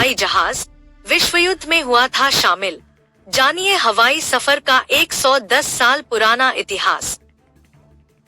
हवाई जहाज विश्व युद्ध में हुआ था शामिल। जानिए हवाई सफर का 110 साल पुराना इतिहास।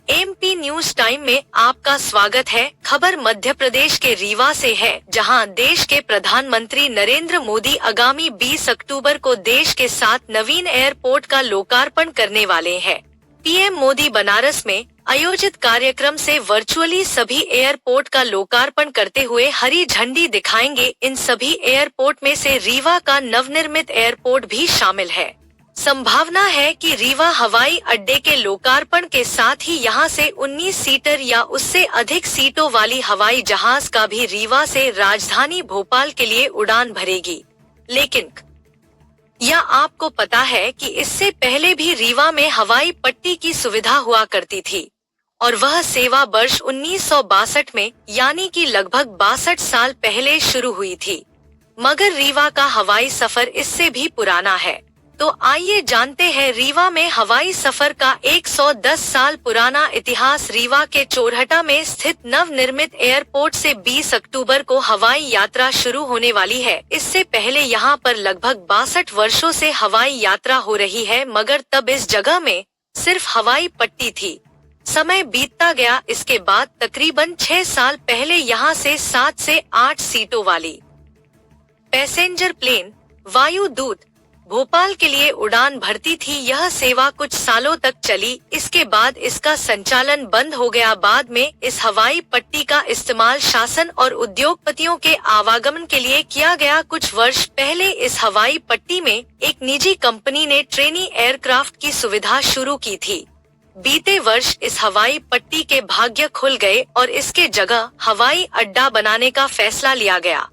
एमपी न्यूज टाइम में आपका स्वागत है। खबर मध्य प्रदेश के रीवा से है, जहां देश के प्रधानमंत्री नरेंद्र मोदी आगामी 20 अक्टूबर को देश के 7 नवीन एयरपोर्ट का लोकार्पण करने वाले हैं। पीएम मोदी बनारस में आयोजित कार्यक्रम से वर्चुअली सभी एयरपोर्ट का लोकार्पण करते हुए हरी झंडी दिखाएंगे। इन सभी एयरपोर्ट में से रीवा का नवनिर्मित एयरपोर्ट भी शामिल है। संभावना है कि रीवा हवाई अड्डे के लोकार्पण के साथ ही यहां से 19 सीटर या उससे अधिक सीटों वाली हवाई जहाज का भी रीवा से राजधानी भोपाल के लिए उड़ान भरेगी। लेकिन या आपको पता है कि इससे पहले भी रीवा में हवाई पट्टी की सुविधा हुआ करती थी और वह सेवा वर्ष 1962 में यानी कि लगभग 62 साल पहले शुरू हुई थी। मगर रीवा का हवाई सफर इससे भी पुराना है। तो आइए जानते हैं रीवा में हवाई सफर का 110 साल पुराना इतिहास। रीवा के चोरहटा में स्थित नवनिर्मित एयरपोर्ट से 20 अक्टूबर को हवाई यात्रा शुरू होने वाली है। इससे पहले यहां पर लगभग 62 वर्षों से हवाई यात्रा हो रही है, मगर तब इस जगह में सिर्फ हवाई पट्टी थी। समय बीतता गया। इसके बाद तकरीबन 6 साल पहले यहां से 7 से 8 सीटों वाली पैसेंजर प्लेन वायुदूत भोपाल के लिए उड़ान भरती थी। यह सेवा कुछ सालों तक चली। इसके बाद इसका संचालन बंद हो गया। बाद में इस हवाई पट्टी का इस्तेमाल शासन और उद्योगपतियों के आवागमन के लिए किया गया। कुछ वर्ष पहले इस हवाई पट्टी में एक निजी कंपनी ने ट्रेनी एयरक्राफ्ट की सुविधा शुरू की थी। बीते वर्ष इस हवाई पट्टी के भाग्य खुल गए और इसके जगह हवाई अड्डा बनाने का फैसला लिया गया।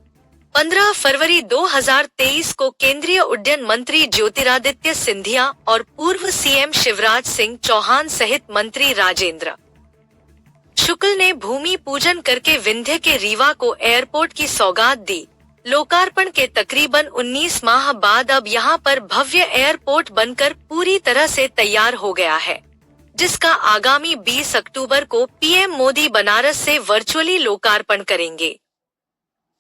15 फरवरी 2023 को केंद्रीय उड्डयन मंत्री ज्योतिरादित्य सिंधिया और पूर्व सीएम शिवराज सिंह चौहान सहित मंत्री राजेंद्र शुक्ल ने भूमि पूजन करके विंध्य के रीवा को एयरपोर्ट की सौगात दी। लोकार्पण के तकरीबन 19 माह बाद अब यहां पर भव्य एयरपोर्ट बनकर पूरी तरह से तैयार हो गया है, जिसका आगामी 20 अक्टूबर को पीएम मोदी बनारस से वर्चुअली लोकार्पण करेंगे।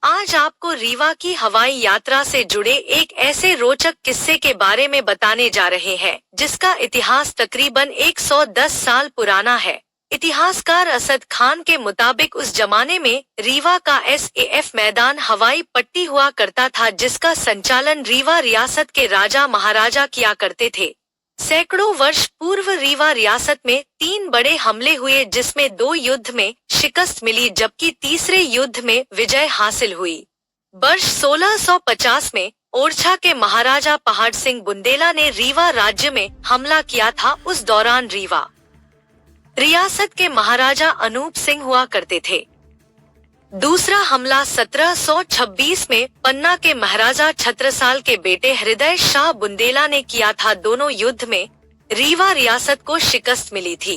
आज आपको रीवा की हवाई यात्रा से जुड़े एक ऐसे रोचक किस्से के बारे में बताने जा रहे हैं, जिसका इतिहास तकरीबन 110 साल पुराना है। इतिहासकार असद खान के मुताबिक उस जमाने में रीवा का SAF मैदान हवाई पट्टी हुआ करता था, जिसका संचालन रीवा रियासत के राजा महाराजा किया करते थे। सैकड़ों वर्ष पूर्व रीवा रियासत में 3 बड़े हमले हुए, जिसमें 2 युद्ध में शिकस्त मिली जबकि तीसरे युद्ध में विजय हासिल हुई। वर्ष 1650 में ओरछा के महाराजा पहाड़ सिंह बुंदेला ने रीवा राज्य में हमला किया था। उस दौरान रीवा रियासत के महाराजा अनूप सिंह हुआ करते थे। दूसरा हमला 1726 में पन्ना के महाराजा छत्रसाल के बेटे हृदय शाह बुंदेला ने किया था। दोनों युद्ध में रीवा रियासत को शिकस्त मिली थी।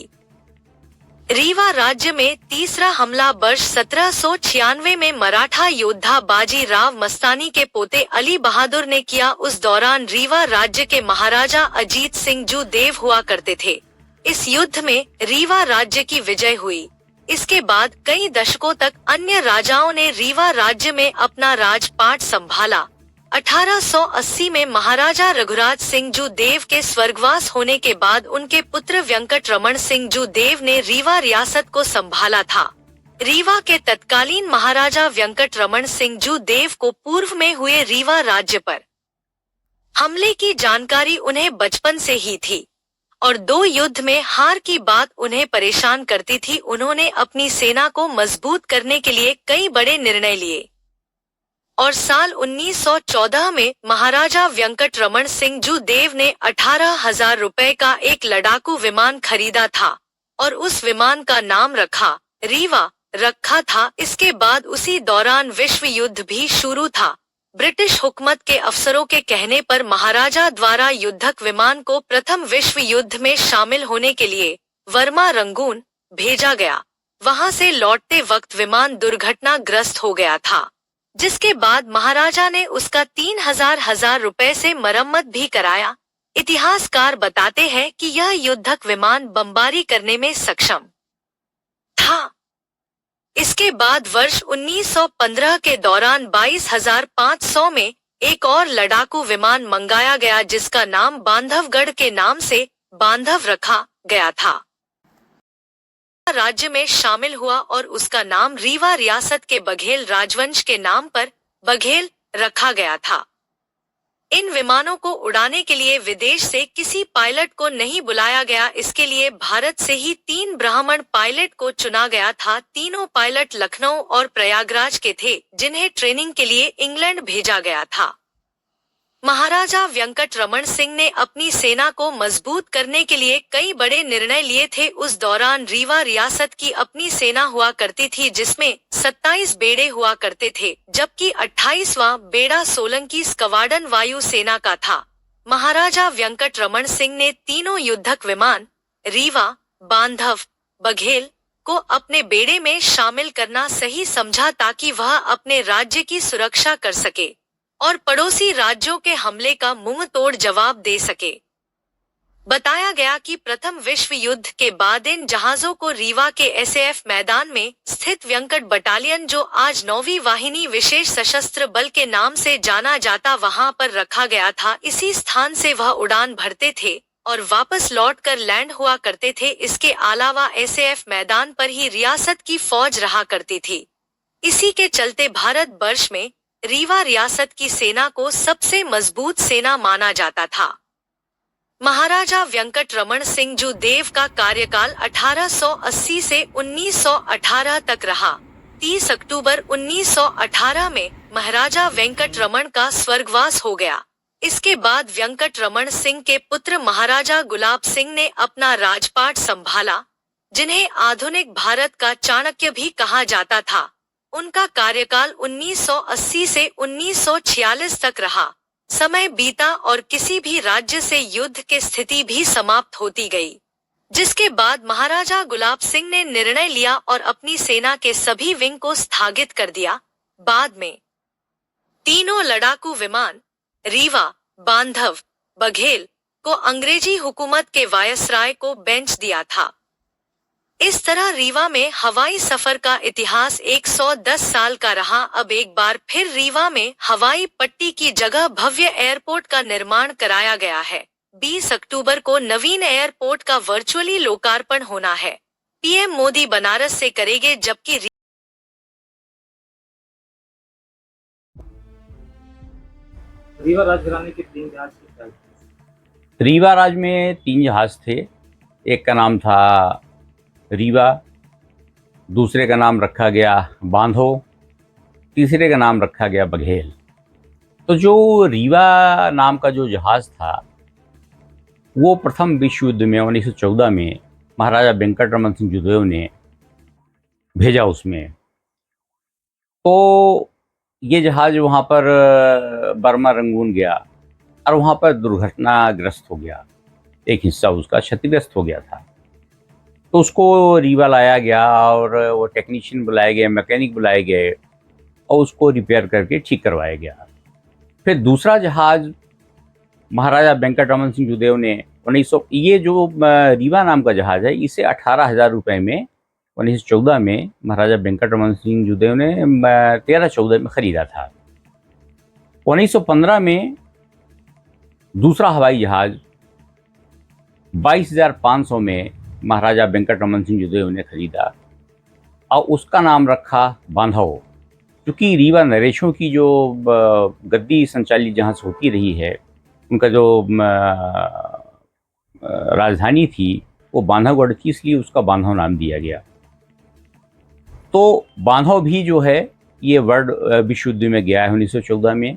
रीवा राज्य में तीसरा हमला वर्ष 1796 में मराठा योद्धा बाजी राव मस्तानी के पोते अली बहादुर ने किया। उस दौरान रीवा राज्य के महाराजा अजीत सिंह जू देव हुआ करते थे। इस युद्ध में रीवा राज्य की विजय हुई। इसके बाद कई दशकों तक अन्य राजाओं ने रीवा राज्य में अपना राजपाट संभाला। 1880 में महाराजा रघुराज सिंह जू देव के स्वर्गवास होने के बाद उनके पुत्र वेंकट रमन सिंह जू देव ने रीवा रियासत को संभाला था। रीवा के तत्कालीन महाराजा वेंकट रमन सिंह जू देव को पूर्व में हुए रीवा राज्य पर हमले की जानकारी उन्हें बचपन से ही थी और 2 युद्ध में हार की बात उन्हें परेशान करती थी। उन्होंने अपनी सेना को मजबूत करने के लिए कई बड़े निर्णय लिए और साल 1914 में महाराजा वेंकट रमन सिंह जू देव ने 18,000 रुपए का एक लड़ाकू विमान खरीदा था और उस विमान का नाम रीवा रखा था। इसके बाद उसी दौरान विश्व युद्ध भी शुरू था। ब्रिटिश हुकूमत के अफसरों के कहने पर महाराजा द्वारा युद्धक विमान को प्रथम विश्व युद्ध में शामिल होने के लिए वर्मा रंगून भेजा गया। वहां से लौटते वक्त विमान दुर्घटनाग्रस्त हो गया था, जिसके बाद महाराजा ने उसका 3,000 रुपए से मरम्मत भी कराया। इतिहासकार बताते हैं कि यह युद्धक विमान बमबारी करने में सक्षम था। इस इसके बाद वर्ष 1915 के दौरान 22,500 में एक और लड़ाकू विमान मंगाया गया जिसका नाम बांधवगढ़ के नाम से बांधव रखा गया था। राज्य में शामिल हुआ और उसका नाम रीवा रियासत के बघेल राजवंश के नाम पर बघेल रखा गया था। इन विमानों को उड़ाने के लिए विदेश से किसी पायलट को नहीं बुलाया गया। इसके लिए भारत से ही 3 ब्राह्मण पायलट को चुना गया था। तीनों पायलट लखनऊ और प्रयागराज के थे, जिन्हें ट्रेनिंग के लिए इंग्लैंड भेजा गया था। महाराजा वेंकट रमन सिंह ने अपनी सेना को मजबूत करने के लिए कई बड़े निर्णय लिए थे। उस दौरान रीवा रियासत की अपनी सेना हुआ करती थी, जिसमें 27 बेड़े हुआ करते थे, जबकि 28वां बेड़ा सोलंकी स्क्वाड्रन वायु सेना का था। महाराजा वेंकट रमन सिंह ने तीनों युद्धक विमान रीवा, बांधव, बघेल को अपने बेड़े में शामिल करना सही समझा ताकि वह अपने राज्य की सुरक्षा कर सके और पड़ोसी राज्यों के हमले का मुंह तोड़ जवाब दे सके। बताया गया कि प्रथम विश्व युद्ध के बाद इन जहाजों को रीवा के एसएएफ मैदान में स्थित वेंकट बटालियन, जो आज 9वीं वाहिनी विशेष सशस्त्र बल के नाम से जाना जाता, वहां पर रखा गया था। इसी स्थान से वह उड़ान भरते थे और वापस लौटकर लैंड हुआ करते थे। इसके अलावा एसएएफ मैदान पर ही रियासत की फौज रहा करती थी। इसी के चलते भारत वर्ष में रीवा रियासत की सेना को सबसे मजबूत सेना माना जाता था। महाराजा वेंकट रमन सिंह जू देव का कार्यकाल 1880 से 1918 तक रहा। 30 अक्टूबर 1918 में महाराजा वेंकट रमन का स्वर्गवास हो गया। इसके बाद वेंकट रमन सिंह के पुत्र महाराजा गुलाब सिंह ने अपना राजपाट संभाला, जिन्हें आधुनिक भारत का चाणक्य भी कहा जाता था। उनका कार्यकाल 1980 से 1946 तक रहा। समय बीता और किसी भी राज्य से युद्ध की स्थिति भी समाप्त होती गई, जिसके बाद महाराजा गुलाब सिंह ने निर्णय लिया और अपनी सेना के सभी विंग को स्थगित कर दिया। बाद में तीनों लड़ाकू विमान रीवा, बांधव, बघेल को अंग्रेजी हुकूमत के वायसराय को बेच दिया था। इस तरह रीवा में हवाई सफर का इतिहास 110 साल का रहा। अब एक बार फिर रीवा में हवाई पट्टी की जगह भव्य एयरपोर्ट का निर्माण कराया गया है। 20 अक्टूबर को नवीन एयरपोर्ट का वर्चुअली लोकार्पण होना है। पीएम मोदी बनारस से करेंगे, जबकि रीवा राजघराने के 3 जहाज थे। रीवा राज में 3 जहाज थे। एक का नाम था रीवा, दूसरे का नाम रखा गया बांधव, तीसरे का नाम रखा गया बघेल। तो जो रीवा नाम का जो जहाज़ था वो प्रथम विश्व युद्ध में 1914 में महाराजा वेंकट रमन सिंह जूदेव ने भेजा उसमें। तो ये जहाज़ वहाँ पर बर्मा रंगून गया और वहाँ पर दुर्घटनाग्रस्त हो गया। एक हिस्सा उसका क्षतिग्रस्त हो गया था। तो उसको रीवा लाया गया और वो टेक्नीशियन बुलाए गए, मैकेनिक बुलाए गए और उसको रिपेयर करके ठीक करवाया गया। फिर दूसरा जहाज़ महाराजा वेंकट रमन सिंह जूदेव ने 1900, ये जो रीवा नाम का जहाज़ है, इसे 18,000 रुपये में 1914 में महाराजा वेंकट रमन सिंह जूदेव ने 13-14 में ख़रीदा था। 1915 में दूसरा हवाई जहाज़ 22,500 में महाराजा वेंकट रमन सिंह जूदेव ने खरीदा और उसका नाम रखा बांधव। क्योंकि रीवा नरेशों की जो गद्दी संचालित जहाज़ होती रही है, उनका जो राजधानी थी वो बांधवगढ़ थी, इसलिए उसका बांधव नाम दिया गया। तो बांधव भी जो है ये वर्ल्ड विश्व युद्ध में गया है 1914 में।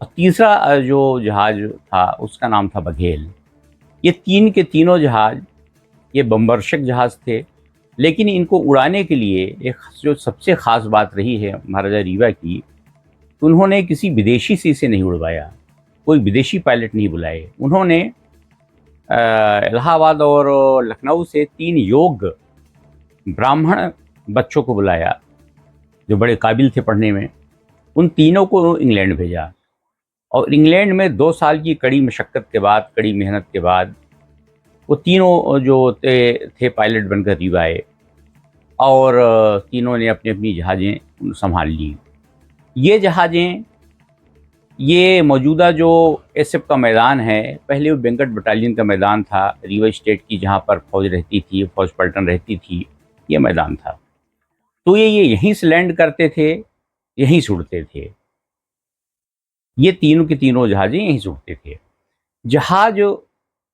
और तीसरा जो जहाज़ था उसका नाम था बघेल। ये 3 के तीनों जहाज़ ये बमवर्षक जहाज़ थे, लेकिन इनको उड़ाने के लिए एक जो सबसे ख़ास बात रही है महाराजा रीवा की, तो उन्होंने किसी विदेशी से इसे नहीं उड़वाया, कोई विदेशी पायलट नहीं बुलाए। उन्होंने इलाहाबाद और लखनऊ से 3 योग्य ब्राह्मण बच्चों को बुलाया जो बड़े काबिल थे पढ़ने में। उन तीनों को इंग्लैंड भेजा और इंग्लैंड में 2 साल की कड़ी मशक्क़त के बाद, कड़ी मेहनत के बाद वो तीनों जो थे पायलट बनकर रीवा आए। और तीनों ने अपनी अपनी जहाज़ें संभाल ली। ये जहाज़ें, ये मौजूदा जो एसएफ का मैदान है, पहले वो वेंकट बटालियन का मैदान था, रीवा स्टेट की, जहाँ पर फौज रहती थी, फौज पलटन रहती थी, ये मैदान था। तो ये यहीं से लैंड करते थे, यहीं से उड़ते थे। ये तीनों के तीनों जहाज़ें यहीं से उड़ते थे। जहाज़,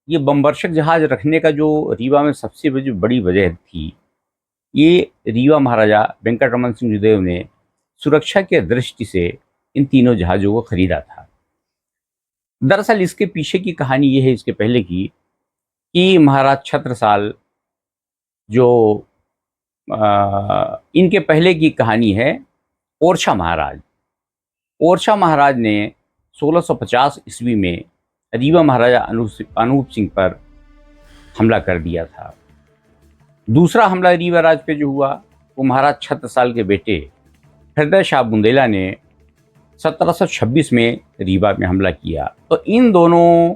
ये बमवर्षक जहाज़ रखने का जो रीवा में सबसे बड़ी वजह थी, ये रीवा महाराजा वेंकटरमन सिंह जुदेव ने सुरक्षा के दृष्टि से इन तीनों जहाज़ों को खरीदा था। दरअसल इसके पीछे की कहानी ये है, इसके पहले की, कि महाराज छत्रसाल, जो इनके पहले की कहानी है, ओरछा महाराज। ओरछा महाराज ने 1650 ईस्वी में रीवा महाराजा अनूप सिंह पर हमला कर दिया था। दूसरा हमला रीवा राज पे जो हुआ, वो महाराज छत्रसाल के बेटे हृदय शाह बुंदेला ने 1726 में रीवा में हमला किया। तो इन दोनों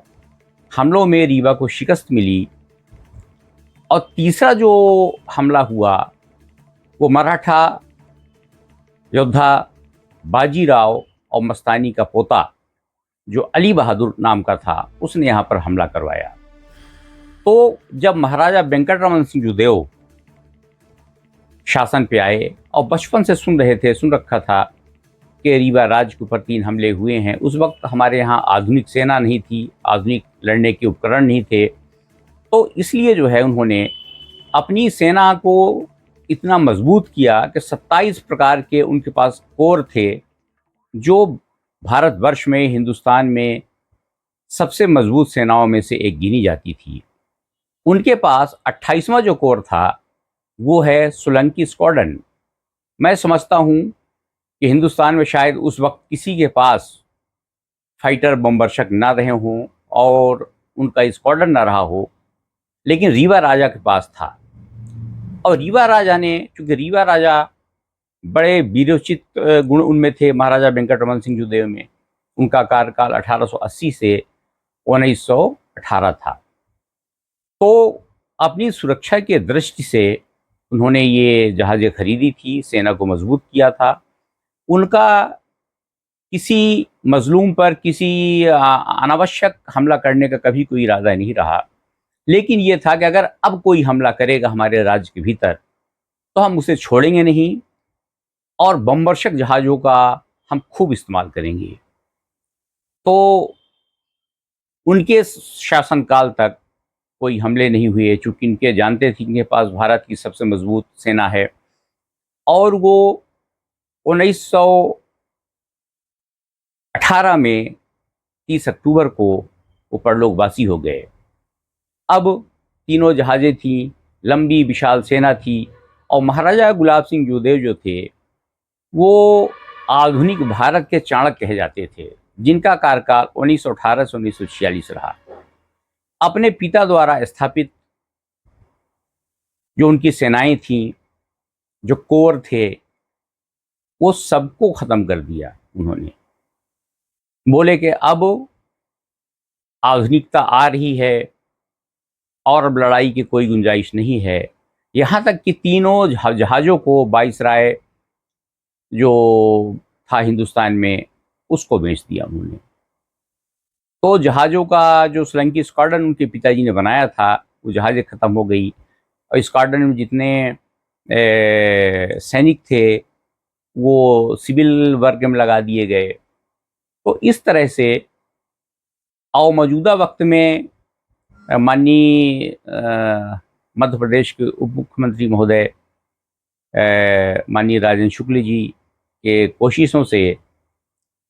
हमलों में रीवा को शिकस्त मिली। और तीसरा जो हमला हुआ, वो मराठा योद्धा बाजीराव और मस्तानी का पोता, जो अली बहादुर नाम का था, उसने यहाँ पर हमला करवाया। तो जब महाराजा वेंकटरमन सिंह जुदेव शासन पे आए, और बचपन से सुन रखा था कि रीवा राज के ऊपर 3 हमले हुए हैं। उस वक्त हमारे यहाँ आधुनिक सेना नहीं थी, आधुनिक लड़ने के उपकरण नहीं थे। तो इसलिए जो है, उन्होंने अपनी सेना को इतना मजबूत किया कि 27 प्रकार के उनके पास कोर थे, जो भारतवर्ष में, हिंदुस्तान में सबसे मजबूत सेनाओं में से एक गिनी जाती थी। उनके पास 28वां जो कोर था, वो है सोलंकी स्क्वाड्रन। मैं समझता हूँ कि हिंदुस्तान में शायद उस वक्त किसी के पास फाइटर बमवर्षक ना रहे हों और उनका स्क्वाड्रन ना रहा हो, लेकिन रीवा राजा के पास था। और रीवा राजा ने, चूँकि रीवा राजा बड़े वीरोचित गुण उनमें थे, महाराजा वेंकटरमन सिंह जुदेव में, उनका कार्यकाल 1880 से 1918 था। तो अपनी सुरक्षा के दृष्टि से उन्होंने ये जहाज़ें खरीदी थी, सेना को मजबूत किया था। उनका किसी मजलूम पर, किसी अनावश्यक हमला करने का कभी कोई इरादा नहीं रहा। लेकिन ये था कि अगर अब कोई हमला करेगा हमारे राज्य के भीतर, तो हम उसे छोड़ेंगे नहीं, और बमवर्षक जहाज़ों का हम खूब इस्तेमाल करेंगे। तो उनके शासनकाल तक कोई हमले नहीं हुए, चूँकि इनके जानते थे इनके पास भारत की सबसे मजबूत सेना है। और वो 1918 में 30 अक्टूबर को वो परलोकवासी हो गए। अब तीनों जहाज़ें थीं, लंबी विशाल सेना थी, और महाराजा गुलाब सिंह जुदेव जो थे, वो आधुनिक भारत के चाणक्य कहे जाते थे, जिनका कार्यकाल 1918 से 1946 रहा। अपने पिता द्वारा स्थापित जो उनकी सेनाएं थीं, जो कोर थे, वो सबको ख़त्म कर दिया उन्होंने। बोले कि अब आधुनिकता आ रही है और अब लड़ाई की कोई गुंजाइश नहीं है। यहाँ तक कि तीनों जहाज़ों को वाइसराय जो था हिंदुस्तान में, उसको बेच दिया उन्होंने। तो जहाज़ों का जो सोलंकी स्क्वाड्रन उनके पिताजी ने बनाया था, वो जहाज़ें ख़त्म हो गई, और स्क्वाड्रन में जितने सैनिक थे, वो सिविल वर्क में लगा दिए गए। तो इस तरह से, और मौजूदा वक्त में माननीय मध्य प्रदेश के उप मुख्यमंत्री महोदय माननीय राजेंद्र शुक्ल जी के कोशिशों से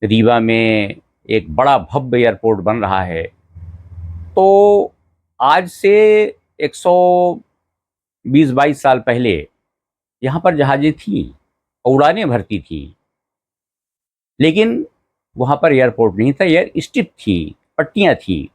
रीवा में एक बड़ा भव्य एयरपोर्ट बन रहा है। तो आज से 120-22 साल पहले यहाँ पर जहाज़ें थीं, उड़ानें भरती थीं, लेकिन वहाँ पर एयरपोर्ट नहीं था, एयर स्ट्रिप थी, पट्टियाँ थी।